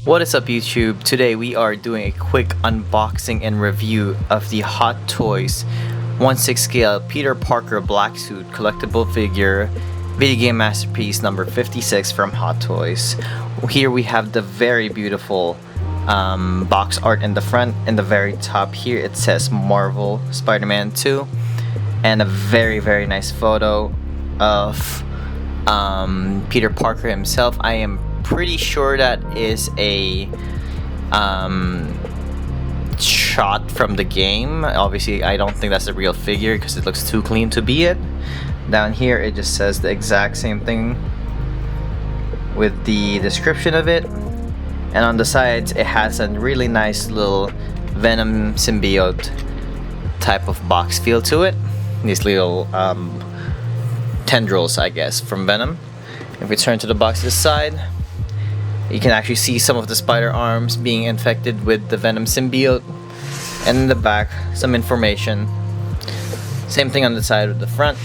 What is up YouTube? Today we are doing a quick unboxing and review of the Hot Toys 1/6 scale Peter Parker black suit collectible figure video game masterpiece number 56 from Hot Toys. Here we have the very beautiful box art in the front. In the very top here it says Marvel Spider-Man 2 and a very nice photo of Peter Parker himself. I am pretty sure that is a shot from the game. Obviously I don't think that's a real figure because it looks too clean to be it. Down here it just says the exact same thing with the description of it, and on the sides it has a really nice little Venom symbiote type of box feel to it. These little tendrils, I guess, from Venom. If we turn to the box this side, you can actually see some of the spider arms being infected with the Venom symbiote, and in the back some information. Same thing on the side of the front.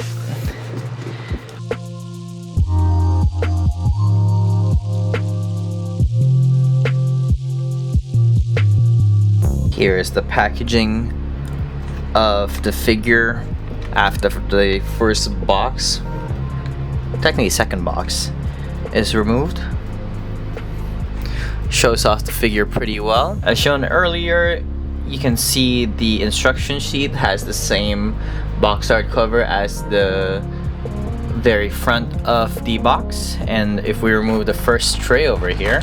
Here is the packaging of the figure after the first box, technically second box, is removed. Shows off the figure pretty well. As shown earlier, you can see the instruction sheet has the same box art cover as the very front of the box. And if we remove the first tray over here,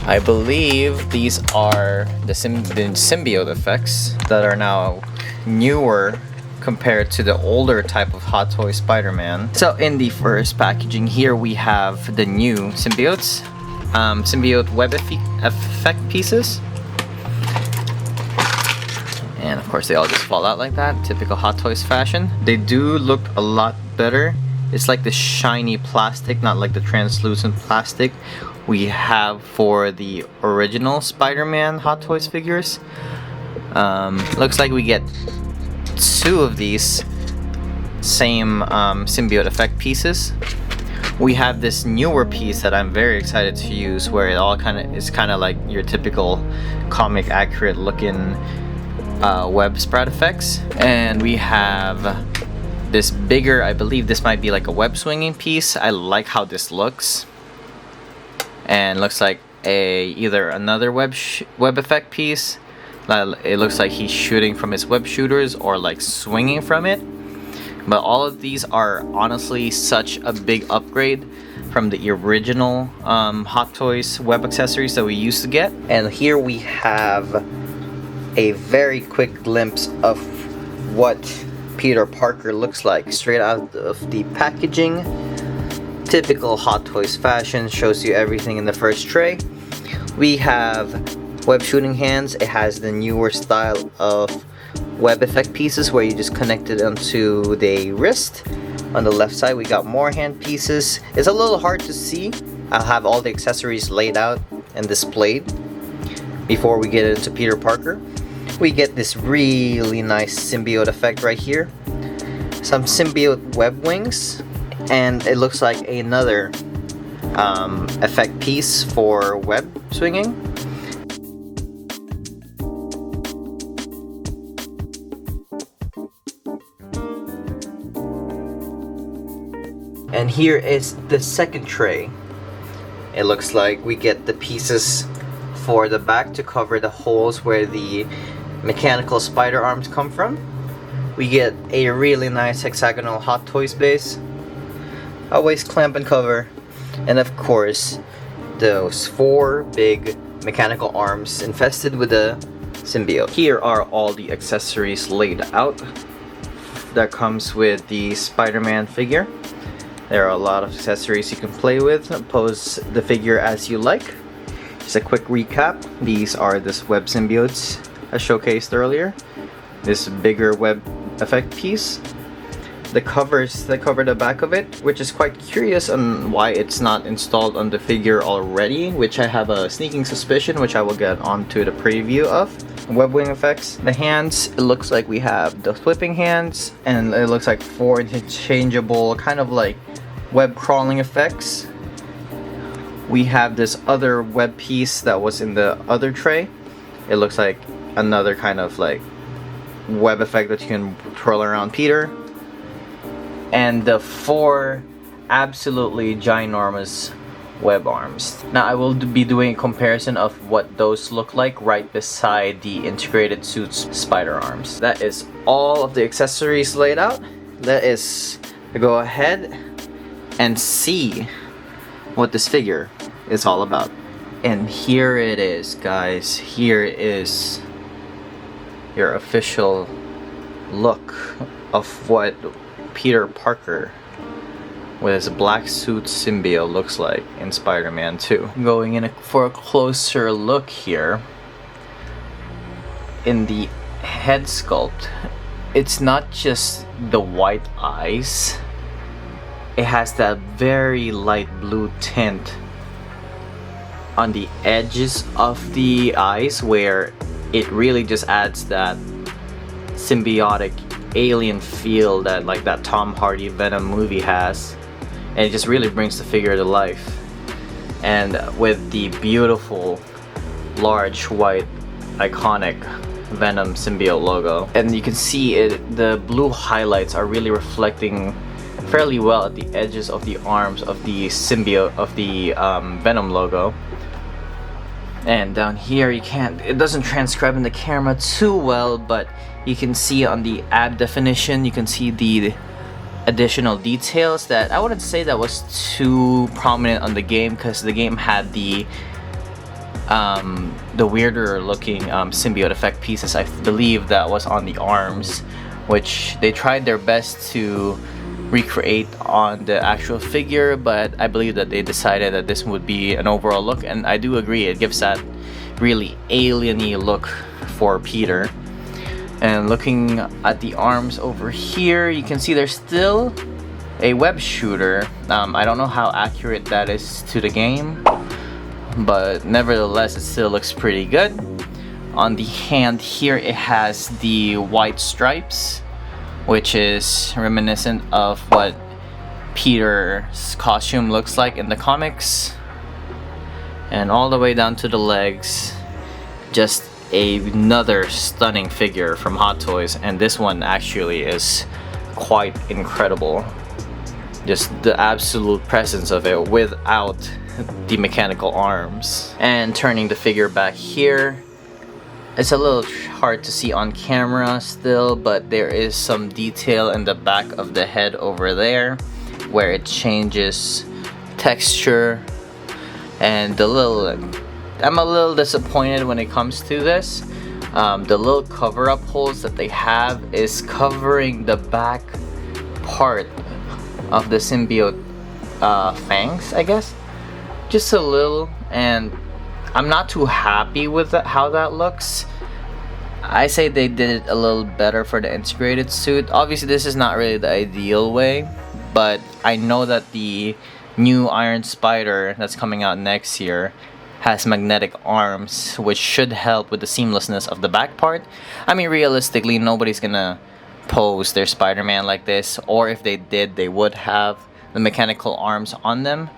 I believe these are the symbiote effects that are now newer compared to the older type of Hot Toy Spider-Man. So in the first packaging here we have the new symbiotes. Symbiote web effect pieces, and of course they all just fall out like that, typical Hot Toys fashion. They do look a lot better. It's like the shiny plastic, not like the translucent plastic we have for the original Spider-Man Hot Toys figures. Looks like we get two of these same symbiote effect pieces. We have this newer piece that I'm very excited to use, where it all is kind of like your typical comic accurate looking web spread effects. And we have this bigger, I believe this might be like a web swinging piece. I like how this looks, and looks like either another web effect piece. It looks like he's shooting from his web shooters or like swinging from it. But all of these are honestly such a big upgrade from the original Hot Toys web accessories that we used to get. And here we have a very quick glimpse of what Peter Parker looks like straight out of the packaging. Typical Hot Toys fashion, shows you everything in the first tray. We have web shooting hands. It has the newer style of web effect pieces where you just connect it onto the wrist. On the left side we got more hand pieces. It's a little hard to see. I'll have all the accessories laid out and displayed before we get into Peter Parker. We get this really nice symbiote effect right here, some symbiote web wings, and it looks like another effect piece for web swinging. And here is the second tray. It looks like we get the pieces for the back to cover the holes where the mechanical spider arms come from. We get a really nice hexagonal Hot Toys base, a waist clamp and cover, and of course those four big mechanical arms infested with the symbiote. Here are all the accessories laid out that comes with the Spider-Man figure. There are a lot of accessories you can play with. Pose the figure as you like. Just a quick recap. These are this web symbiotes I showcased earlier. This bigger web effect piece. The covers that cover the back of it, which is quite curious on why it's not installed on the figure already, which I have a sneaking suspicion, which I will get onto the preview of. Web wing effects. The hands, it looks like we have the flipping hands, and it looks like four interchangeable kind of like web crawling effects. We have this other web piece that was in the other tray. It looks like another kind of like web effect that you can twirl around Peter. And the 4 absolutely ginormous web arms. Now I will be doing a comparison of what those look like right beside the integrated suit's spider arms. That is all of the accessories laid out. Let us go ahead and see what this figure is all about. And here it is, guys. Here is your official look of what Peter Parker with his black suit symbiote looks like in Spider-Man 2. Going in for a closer look here, in the head sculpt, it's not just the white eyes, it has that very light blue tint on the edges of the eyes where it really just adds that symbiotic alien feel that like that Tom Hardy Venom movie has, and it just really brings the figure to life. And with the beautiful large white iconic Venom symbiote logo, and you can see it, the blue highlights are really reflecting fairly well at the edges of the arms of the symbiote of the Venom logo. And down here it doesn't transcribe in the camera too well, but you can see on the ab definition, you can see the additional details that I wouldn't say that was too prominent on the game, because the game had the weirder looking symbiote effect pieces. I believe that was on the arms, which they tried their best to recreate on the actual figure, but I believe that they decided that this would be an overall look, and I do agree, it gives that really alien-y look for Peter. And looking at the arms over here, you can see there's still a web shooter. I don't know how accurate that is to the game, but nevertheless it still looks pretty good. On the hand here, it has the white stripes, which is reminiscent of what Peter's costume looks like in the comics. And all the way down to the legs, just another stunning figure from Hot Toys, and this one actually is quite incredible. Just the absolute presence of it without the mechanical arms. And turning the figure back here, it's a little hard to see on camera still, but there is some detail in the back of the head over there where it changes texture. And I'm a little disappointed when it comes to this. The little cover-up holes that they have is covering the back part of the symbiote fangs, I guess. Just a little, and I'm not too happy with how that looks. I say they did it a little better for the integrated suit. Obviously this is not really the ideal way, but I know that the new Iron Spider that's coming out next year has magnetic arms, which should help with the seamlessness of the back part. I mean, realistically, nobody's gonna pose their Spider-Man like this, or if they did, they would have the mechanical arms on them,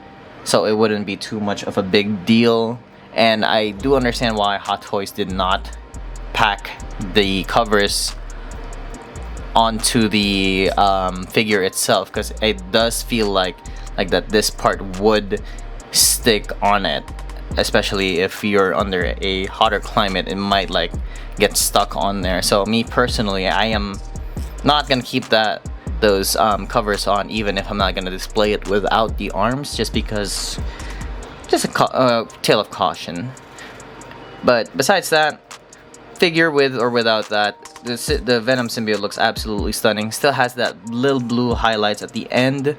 so it wouldn't be too much of a big deal. And I do understand why Hot Toys did not pack the covers onto the figure itself, because it does feel like that this part would stick on it, especially if you're under a hotter climate. It might like get stuck on there. So me personally, I am not gonna keep those covers on, even if I'm not gonna display it without the arms, just because, just a tale of caution. But besides that, figure with or without that, the Venom symbiote looks absolutely stunning. Still has that little blue highlights at the end.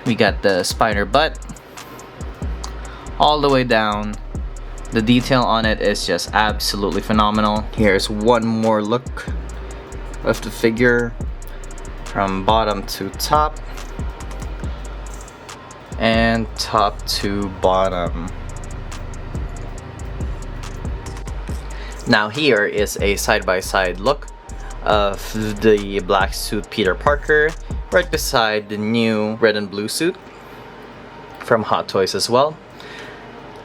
We got the spider butt all the way down. The detail on it is just absolutely phenomenal. Here's one more look of the figure from bottom to top and top to bottom. Now here is a side-by-side look of the black suit Peter Parker right beside the new red and blue suit from Hot Toys as well.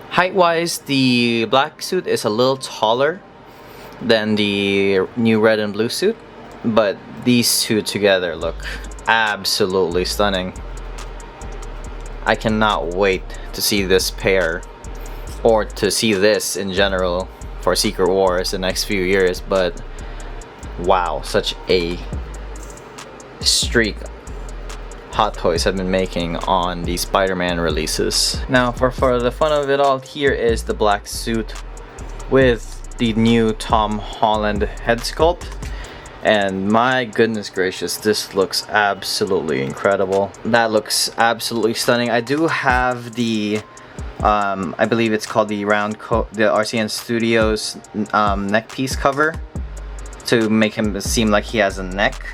Height-wise, the black suit is a little taller than the new red and blue suit, but these two together look absolutely stunning. I cannot wait to see this pair, or to see this in general for Secret Wars the next few years, but wow, such a streak Hot Toys have been making on the Spider-Man releases. Now for the fun of it all, here is the black suit with the new Tom Holland head sculpt, and my goodness gracious, this looks absolutely incredible. That looks absolutely stunning. I do have the I believe it's called the the RCN Studios neck piece cover to make him seem like he has a neck,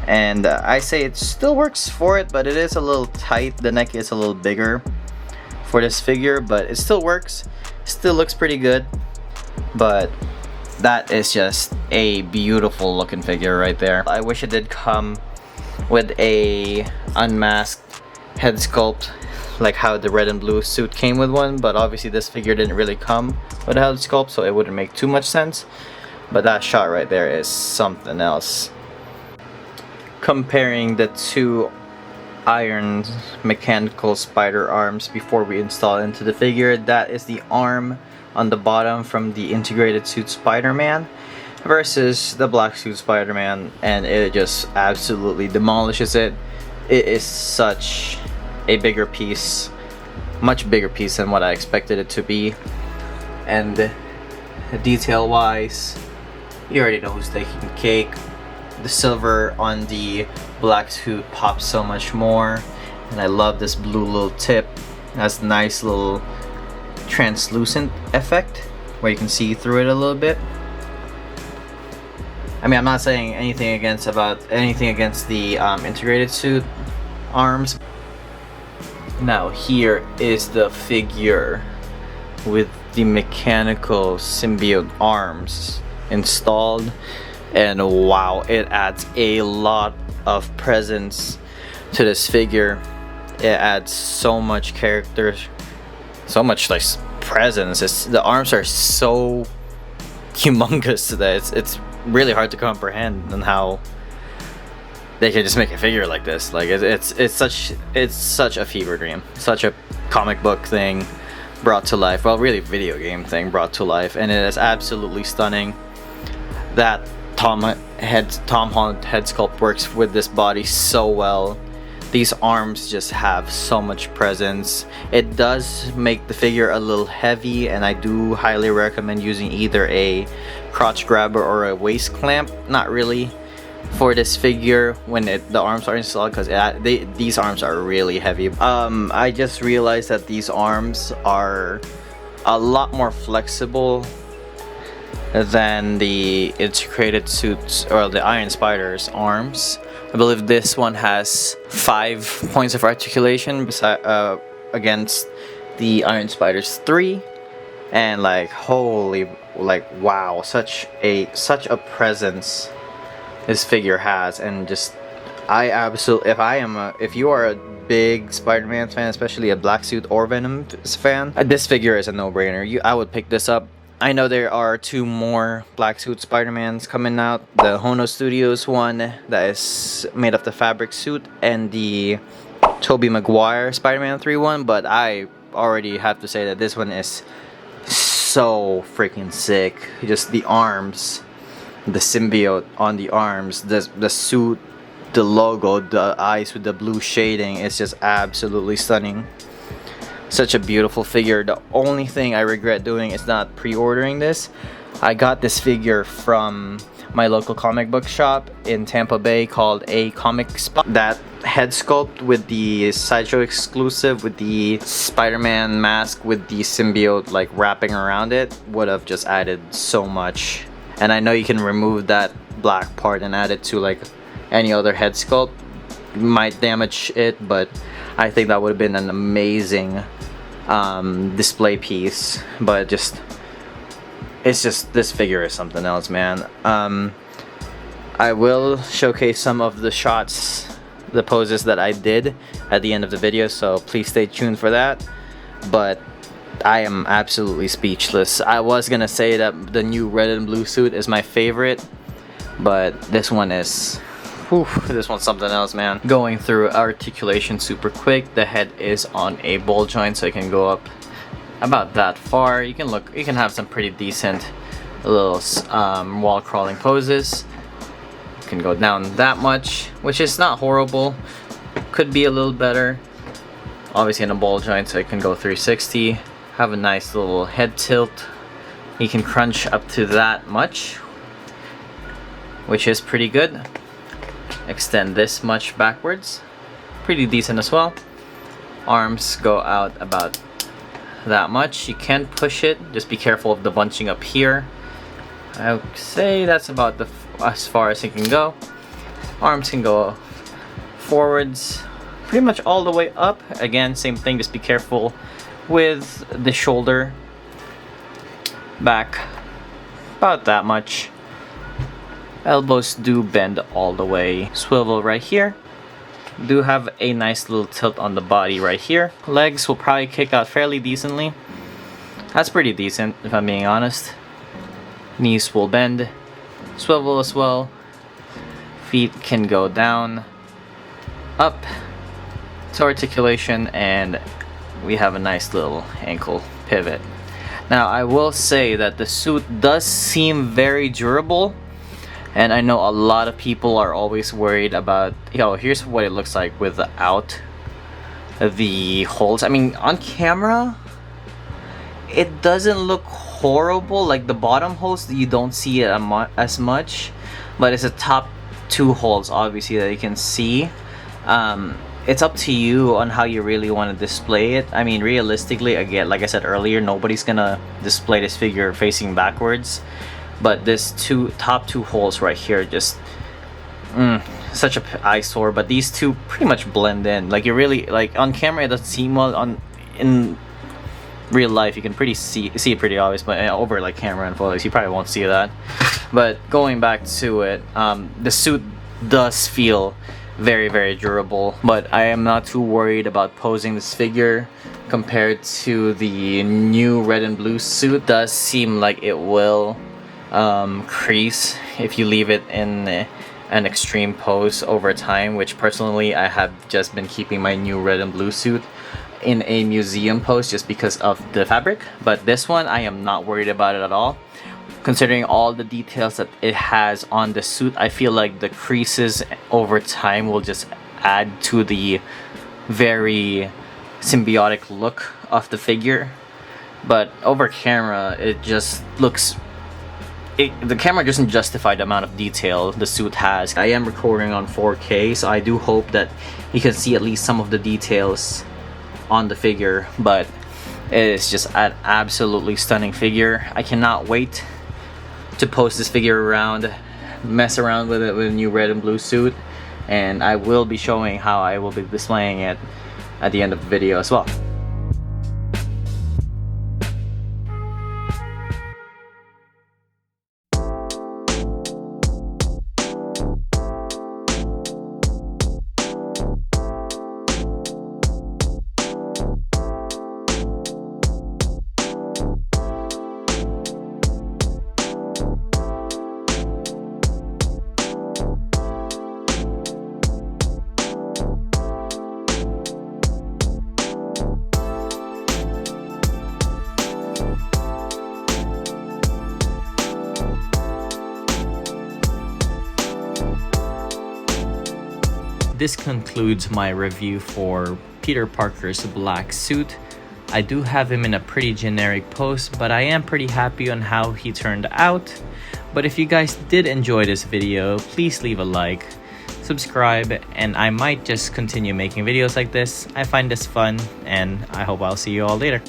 and I say it still works for it, but it is a little tight. The neck is a little bigger for this figure, but it still works, still looks pretty good. But that is just a beautiful looking figure right there. I wish it did come with a unmasked head sculpt like how the red and blue suit came with one, but obviously this figure didn't really come with a head sculpt, so it wouldn't make too much sense. But that shot right there is something else. Comparing the two iron mechanical spider arms before we install into the figure, that is the arm on the bottom from the integrated suit Spider-Man versus the black suit Spider-Man, and it just absolutely demolishes it. It is such a bigger piece, much bigger piece than what I expected it to be, and detail wise, you already know who's taking the cake. The silver on the black suit pops so much more, and I love this blue little tip. It has a nice little translucent effect where you can see through it a little bit. I mean, I'm not saying anything against the integrated suit arms. Now here is the figure with the mechanical symbiote arms installed, and wow, it adds a lot of presence to this figure. It adds so much character, so much like presence. The arms are so humongous that it's really hard to comprehend on how they can just make a figure like this. Like it's such a fever dream, such a comic book thing brought to life. Well, really video game thing brought to life, and it is absolutely stunning. That Tom Holland head sculpt works with this body so well. These arms just have so much presence. It does make the figure a little heavy, and I do highly recommend using either a crotch grabber or a waist clamp. Not really for this figure when the arms are installed, because these arms are really heavy. I just realized that these arms are a lot more flexible than the integrated suits or the Iron Spider's arms. I believe this one has 5 points of articulation against the Iron Spider's 3, and like holy, like wow, such a presence this figure has. And just if you are a big Spider-Man fan, especially a black suit or Venom fan, this figure is a no-brainer. I would pick this up. I know there are 2 more black suit Spider-Mans coming out. The Hono Studios one that is made of the fabric suit, and the Tobey Maguire Spider-Man 3 one, but I already have to say that this one is so freaking sick. Just the arms, the symbiote on the arms, the suit, the logo, the eyes with the blue shading, it's just absolutely stunning. Such a beautiful figure. The only thing I regret doing is not pre-ordering this. I got this figure from my local comic book shop in Tampa Bay called A Comic Spot. That head sculpt with the Sideshow exclusive with the Spider-Man mask with the symbiote like wrapping around it would have just added so much. And I know you can remove that black part and add it to like any other head sculpt. Might damage it, but I think that would have been an amazing display piece. But this figure is something else, man. I will showcase some of the shots the poses that I did at the end of the video, so please stay tuned for that. But I am absolutely speechless. I was gonna say that the new red and blue suit is my favorite, but this one is, whew, this one's something else, man. Going through articulation super quick. The head is on a ball joint, so it can go up about that far. You can have some pretty decent little wall crawling poses. You can go down that much, which is not horrible. Could be a little better. Obviously in a ball joint, so it can go 360. Have a nice little head tilt. You can crunch up to that much, which is pretty good. Extend this much backwards, pretty decent as well. Arms go out about that much. You can push it, just be careful of the bunching up here. I would say that's about as far as it can go. Arms can go forwards pretty much all the way up. Again, same thing, just be careful with the shoulder. Back about that much. Elbows do bend all the way. Swivel right here. Do have a nice little tilt on the body right here. Legs will probably kick out fairly decently. That's pretty decent if I'm being honest. Knees will bend. Swivel as well. Feet can go down, up to articulation, and we have a nice little ankle pivot. Now I will say that the suit does seem very durable. And I know a lot of people are always worried about, here's what it looks like without the holes. I mean, on camera, it doesn't look horrible. Like the bottom holes, you don't see it as much, but it's the top two holes, obviously, that you can see. It's up to you on how you really want to display it. I mean, realistically, again, like I said earlier, nobody's gonna display this figure facing backwards. But this top two holes right here, just such a eyesore. But these two pretty much blend in. Like you really, like on camera it doesn't seem well. In real life you can see it pretty obvious, but over like camera and photos you probably won't see that. But going back to it, the suit does feel very, very durable. But I am not too worried about posing this figure compared to the new red and blue suit. Does seem like it will crease if you leave it in an extreme pose over time, which personally I have just been keeping my new red and blue suit in a museum pose just because of the fabric. But this one I am not worried about it at all. Considering all the details that it has on the suit, I feel like the creases over time will just add to the very symbiotic look of the figure. But over camera it just looks, the camera doesn't justify the amount of detail the suit has. I am recording on 4K, so I do hope that you can see at least some of the details on the figure. But it is just an absolutely stunning figure. I cannot wait to post this figure around, mess around with it with a new red and blue suit, and I will be showing how I will be displaying it at the end of the video as well. This concludes my review for Peter Parker's black suit. I do have him in a pretty generic pose, but I am pretty happy on how he turned out. But if you guys did enjoy this video, please leave a like, subscribe, and I might just continue making videos like this. I find this fun, and I hope I'll see you all later.